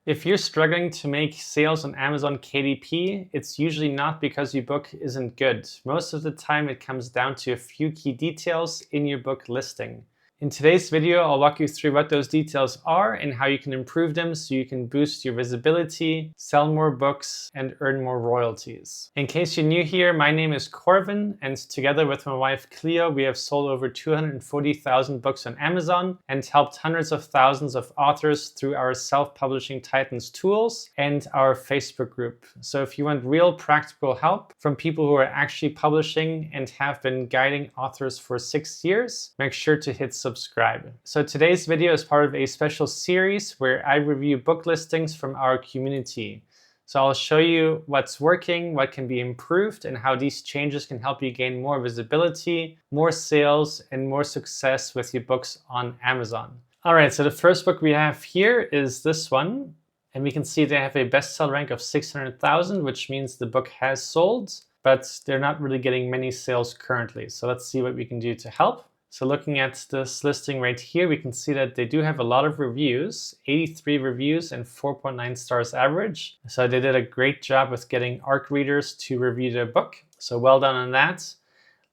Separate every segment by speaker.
Speaker 1: If you're struggling to make sales on Amazon KDP, it's usually not because your book isn't good. Most of the time it comes down to a few key details in your book listing. In today's video, I'll walk you through what those details are and how you can improve them so you can boost your visibility, sell more books, and earn more royalties. In case you're new here, my name is Corvin, and together with my wife Cleo, we have sold over 240,000 books on Amazon and helped hundreds of thousands of authors through our Self-Publishing Titans tools and our Facebook group. So if you want real practical help from people who are actually publishing and have been guiding authors for 6 years, make sure to hit subscribe. So today's video is part of a special series where I review book listings from our community. So I'll show you what's working, what can be improved, and how these changes can help you gain more visibility, more sales, and more success with your books on Amazon. All right, so the first book we have here is this one. And we can see they have a bestseller rank of 600,000, which means the book has sold, but they're not really getting many sales currently. So let's see what we can do to help. So looking at this listing right here, we can see that they do have a lot of reviews, 83 reviews and 4.9 stars average. So they did a great job with getting ARC readers to review their book. So well done on that.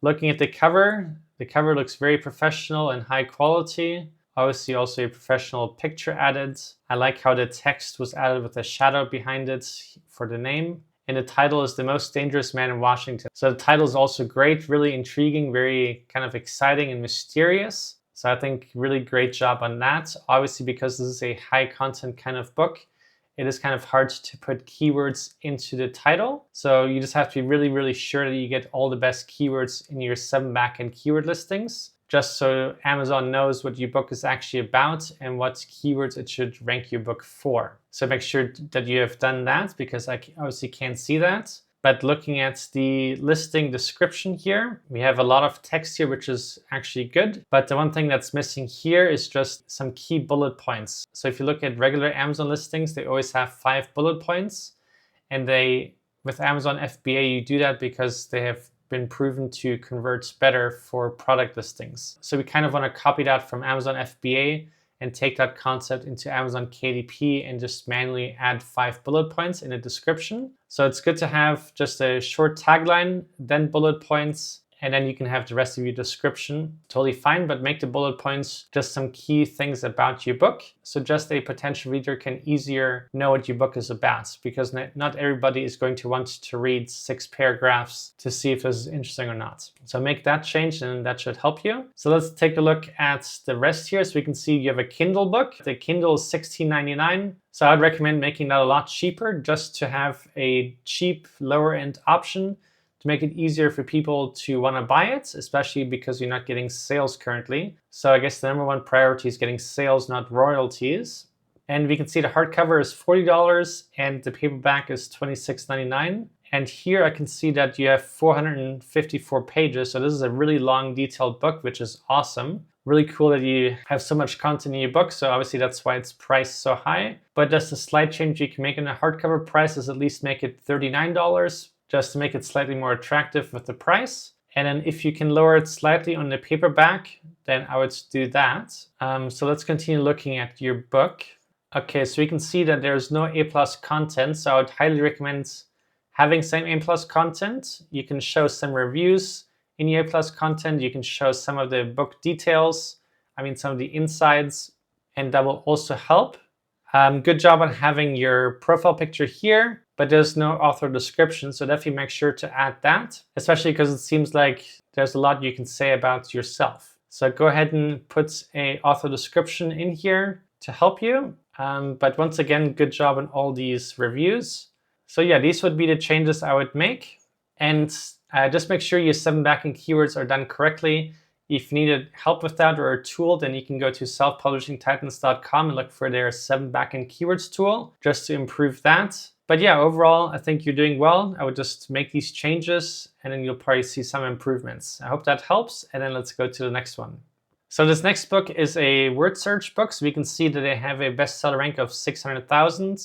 Speaker 1: Looking at the cover looks very professional and high quality. Obviously also a professional picture added. I like how the text was added with a shadow behind it for the name. And the title is The Most Dangerous Man in Washington. So the title is also great, really intriguing, very kind of exciting and mysterious. So I think really great job on that. Obviously, because this is a high content kind of book, it is kind of hard to put keywords into the title. So you just have to be really, really sure that you get all the best keywords in your 7 backend keyword listings, just so Amazon knows what your book is actually about and what keywords it should rank your book for. So make sure that you have done that, because I obviously can't see that. But looking at the listing description here, we have a lot of text here, which is actually good. But the one thing that's missing here is just some key bullet points. So if you look at regular Amazon listings, they always have 5 bullet points. And with Amazon FBA, you do that because they have been proven to convert better for product listings. So we kind of want to copy that from Amazon FBA and take that concept into Amazon KDP and just manually add 5 bullet points in the description. So it's good to have just a short tagline, then bullet points, and then you can have the rest of your description. Totally fine, but make the bullet points just some key things about your book. So just a potential reader can easier know what your book is about, because not everybody is going to want to read 6 paragraphs to see if this is interesting or not. So make that change and that should help you. So let's take a look at the rest here. So we can see you have a Kindle book. The Kindle is $16.99. So I'd recommend making that a lot cheaper, just to have a cheap lower end option to make it easier for people to want to buy it, especially because you're not getting sales currently. So I guess the number one priority is getting sales, not royalties. And we can see the hardcover is $40 and the paperback is $26.99. And here I can see that you have 454 pages. So this is a really long, detailed book, which is awesome. Really cool that you have so much content in your book. So obviously that's why it's priced so high. But just a slight change you can make in the hardcover price is at least make it $39. Just to make it slightly more attractive with the price. And then if you can lower it slightly on the paperback, then I would do that. So let's continue looking at your book. Okay, so we can see that there's no A+ content, so I would highly recommend having some A+ content. You can show some reviews in your A+ content. You can show some of the book details, some of the insides, and that will also help. Good job on having your profile picture here, but there's no author description, so definitely make sure to add that, especially because it seems like there's a lot you can say about yourself. So go ahead and put an author description in here to help you. But once again, good job on all these reviews. So yeah, these would be the changes I would make. And just make sure your 7 backend keywords are done correctly. If you needed help with that or a tool, then you can go to selfpublishingtitans.com and look for their 7 backend keywords tool just to improve that. But yeah, overall, I think you're doing well. I would just make these changes and then you'll probably see some improvements. I hope that helps. And then let's go to the next one. So this next book is a word search book. So we can see that they have a bestseller rank of 600,000.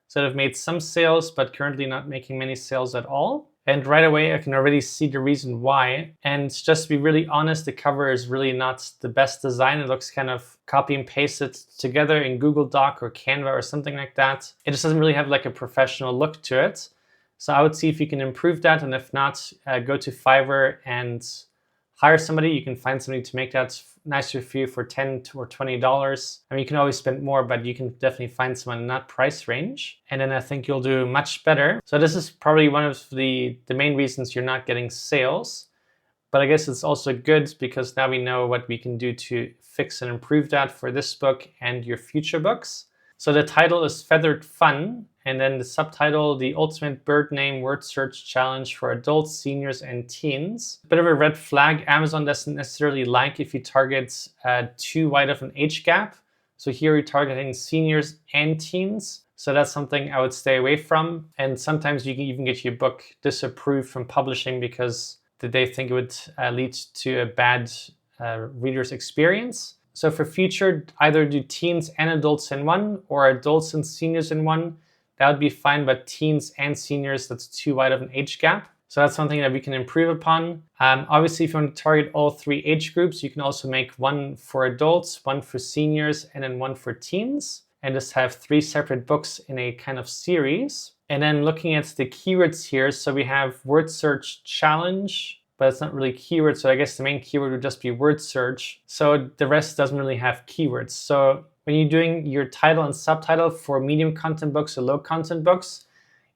Speaker 1: So they've made some sales, but currently not making many sales at all. And right away, I can already see the reason why. And just to be really honest, the cover is really not the best design. It looks kind of copy and pasted together in Google Doc or Canva or something like that. It just doesn't really have like a professional look to it. So I would see if you can improve that. And if not, go to Fiverr and hire somebody. You can find somebody to make that nicer for you for $10 or $20. I mean, you can always spend more, but you can definitely find someone in that price range. And then I think you'll do much better. So this is probably one of the main reasons you're not getting sales. But I guess it's also good because now we know what we can do to fix and improve that for this book and your future books. So the title is Feathered Fun, and then the subtitle, The Ultimate Bird Name Word Search Challenge for Adults, Seniors, and Teens. Bit of a red flag. Amazon doesn't necessarily like if you target too wide of an age gap. So here you're targeting seniors and teens. So that's something I would stay away from. And sometimes you can even get your book disapproved from publishing because they think it would lead to a bad reader's experience. So for future, either do teens and adults in one or adults and seniors in one. That would be fine, but teens and seniors, that's too wide of an age gap. So that's something that we can improve upon. Obviously, if you want to target all 3 age groups, you can also make one for adults, one for seniors, and then one for teens. And just have 3 separate books in a kind of series. And then looking at the keywords here, so we have word search challenge, but it's not really keywords. So I guess the main keyword would just be word search. So the rest doesn't really have keywords. So when you're doing your title and subtitle for medium content books or low content books,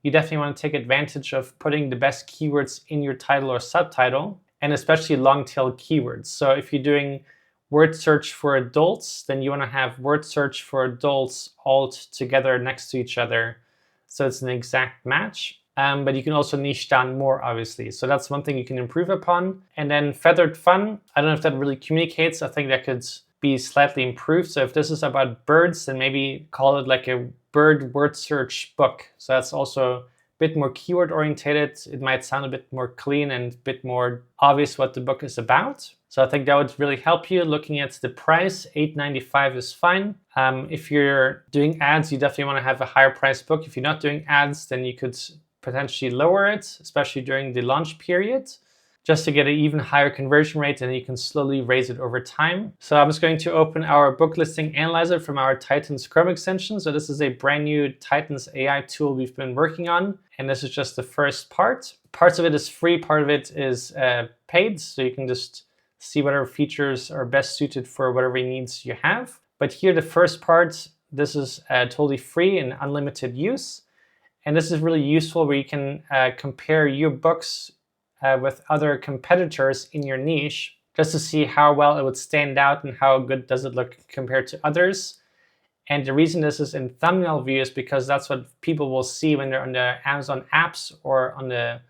Speaker 1: you definitely want to take advantage of putting the best keywords in your title or subtitle, and especially long tail keywords. So if you're doing word search for adults, then you want to have word search for adults all together next to each other. So it's an exact match. But you can also niche down more, obviously. So that's one thing you can improve upon. And then Feathered Fun, I don't know if that really communicates. I think that could be slightly improved. So if this is about birds, then maybe call it like a bird word search book. So that's also a bit more keyword orientated. It might sound a bit more clean and a bit more obvious what the book is about. So I think that would really help you. Looking at the price, $8.95 is fine. If you're doing ads, you definitely want to have a higher price book. If you're not doing ads, then you could potentially lower it, especially during the launch period, just to get an even higher conversion rate, and you can slowly raise it over time. So I'm just going to open our book listing analyzer from our Titans Chrome extension. So this is a brand new Titans AI tool we've been working on, and this is just the first part. Parts of it is free, part of it is paid, so you can just see whatever features are best suited for whatever needs you have. But here, the first part, this is totally free and unlimited use. And this is really useful where you can compare your books with other competitors in your niche, just to see how well it would stand out and how good does it look compared to others. And the reason this is in thumbnail view is because that's what people will see when they're on the Amazon apps or on the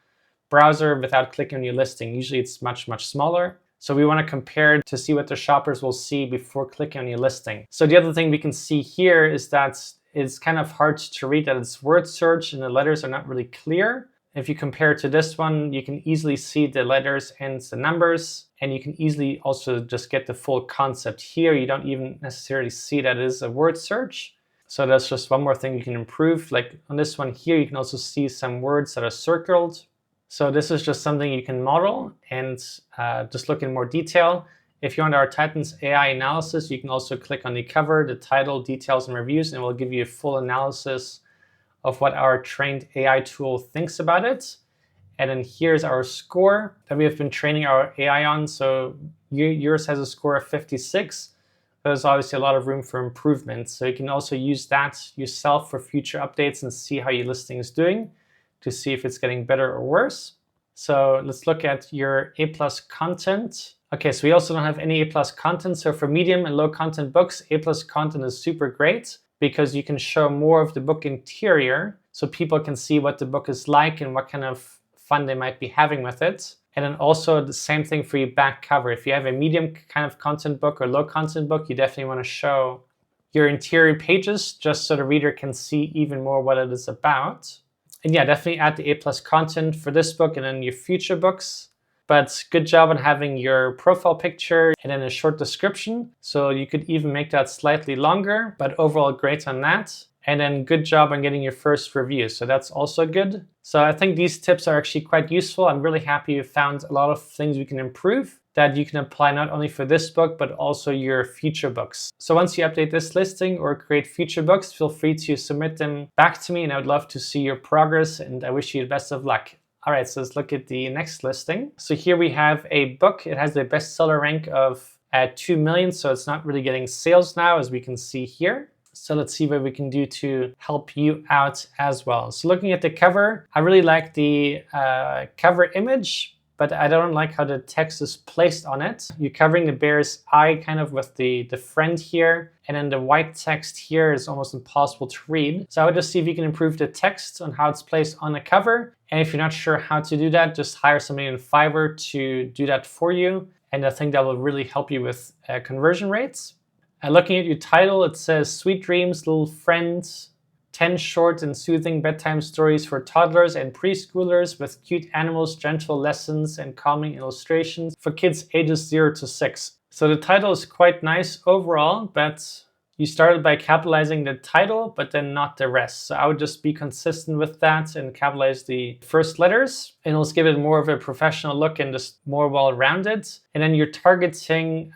Speaker 1: browser without clicking on your listing. Usually it's much, much smaller. So we want to compare to see what the shoppers will see before clicking on your listing. So the other thing we can see here is that it's kind of hard to read that it's word search and the letters are not really clear. If you compare to this one, you can easily see the letters and the numbers, and you can easily also just get the full concept. Here, you don't even necessarily see that it is a word search. So that's just one more thing you can improve. Like on this one here, you can also see some words that are circled. So this is just something you can model and just look in more detail. If you're on our Titans AI analysis, you can also click on the cover, the title, details, and reviews, and it will give you a full analysis of what our trained AI tool thinks about it. And then here's our score that we have been training our AI on. So yours has a score of 56. There's obviously a lot of room for improvement. So you can also use that yourself for future updates and see how your listing is doing to see if it's getting better or worse. So let's look at your A+ content. Okay, so we also don't have any A+ content. So for medium and low content books, A+ content is super great because you can show more of the book interior so people can see what the book is like and what kind of fun they might be having with it. And then also the same thing for your back cover. If you have a medium kind of content book or low content book, you definitely want to show your interior pages just so the reader can see even more what it is about. And yeah, definitely add the A+ content for this book and then your future books. But good job on having your profile picture and then a short description. So you could even make that slightly longer, but overall great on that. And then good job on getting your first review. So that's also good. So I think these tips are actually quite useful. I'm really happy you found a lot of things we can improve that you can apply not only for this book, but also your future books. So once you update this listing or create future books, feel free to submit them back to me, and I would love to see your progress, and I wish you the best of luck. All right, so let's look at the next listing. So here we have a book. It has a bestseller rank of 2 million, so it's not really getting sales now, as we can see here. So let's see what we can do to help you out as well. So looking at the cover, I really like the cover image, but I don't like how the text is placed on it. You're covering the bear's eye kind of with the friend here, and then the white text here is almost impossible to read. So I would just see if you can improve the text on how it's placed on the cover. And if you're not sure how to do that, just hire somebody in Fiverr to do that for you. And I think that will really help you with conversion rates. Looking at your title, it says Sweet Dreams, Little Friends, 10 short and soothing bedtime stories for toddlers and preschoolers with cute animals, gentle lessons, and calming illustrations for kids ages 0 to 6. So the title is quite nice overall, but you started by capitalizing the title, but then not the rest. So I would just be consistent with that and capitalize the first letters, and it'll give it more of a professional look and just more well-rounded. And then you're targeting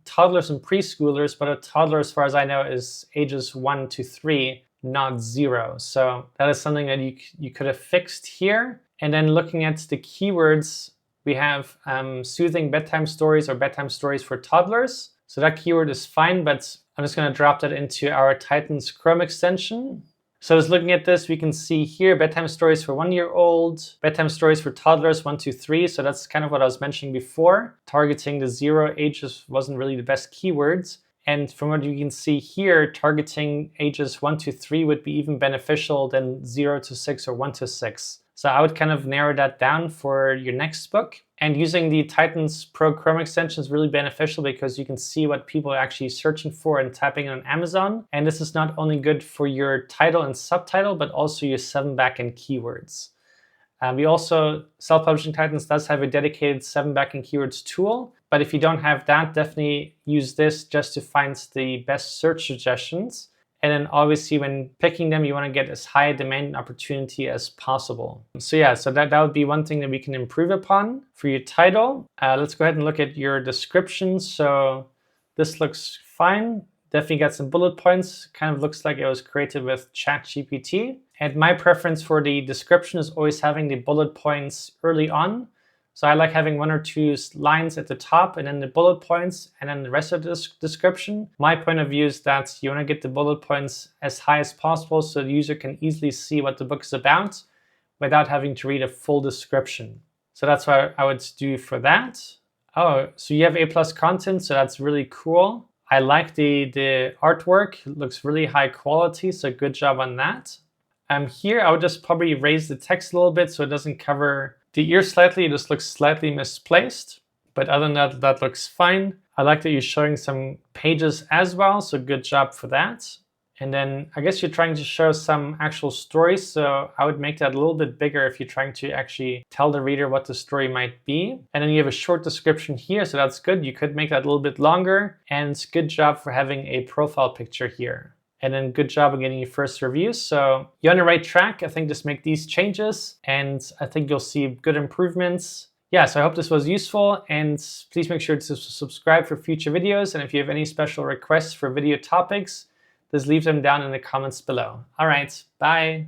Speaker 1: toddlers and preschoolers, but a toddler, as far as I know, is ages 1 to 3, not 0. So that is something that you could have fixed here. And then looking at the keywords, we have soothing bedtime stories or bedtime stories for toddlers. So that keyword is fine, but I'm just going to drop that into our Titans Chrome extension. So just looking at this, we can see here bedtime stories for 1-year-old, bedtime stories for toddlers 1 to 3. So that's kind of what I was mentioning before. Targeting the 0 ages wasn't really the best keywords. And from what you can see here, targeting ages 1 to 3 would be even beneficial than 0 to 6 or 1 to 6. So I would kind of narrow that down for your next book. And using the Titans Pro Chrome extension is really beneficial because you can see what people are actually searching for and typing on Amazon. And this is not only good for your title and subtitle, but also your 7 backend keywords. We also, Self-Publishing Titans does have a dedicated 7 backend keywords tool. But if you don't have that, definitely use this just to find the best search suggestions. And then obviously when picking them, you want to get as high a demand opportunity as possible. So yeah, so that would be one thing that we can improve upon. For your title, let's go ahead and look at your description. So this looks fine. Definitely got some bullet points. Kind of looks like it was created with ChatGPT. And my preference for the description is always having the bullet points early on. So I like having 1 or 2 lines at the top and then the bullet points and then the rest of the description. My point of view is that you want to get the bullet points as high as possible so the user can easily see what the book is about without having to read a full description. So that's what I would do for that. Oh, so you have A+ content, so that's really cool. I like the artwork. It looks really high quality, so good job on that. Here I would just probably raise the text a little bit so it doesn't cover the ear slightly. It just looks slightly misplaced, but other than that, that looks fine. I like that you're showing some pages as well, so good job for that. And then I guess you're trying to show some actual stories, so I would make that a little bit bigger if you're trying to actually tell the reader what the story might be. And then you have a short description here, so that's good. You could make that a little bit longer, and good job for having a profile picture here. And then good job on getting your first reviews. So you're on the right track. I think just make these changes and I think you'll see good improvements. Yeah, so I hope this was useful, and please make sure to subscribe for future videos. And if you have any special requests for video topics, just leave them down in the comments below. All right, bye.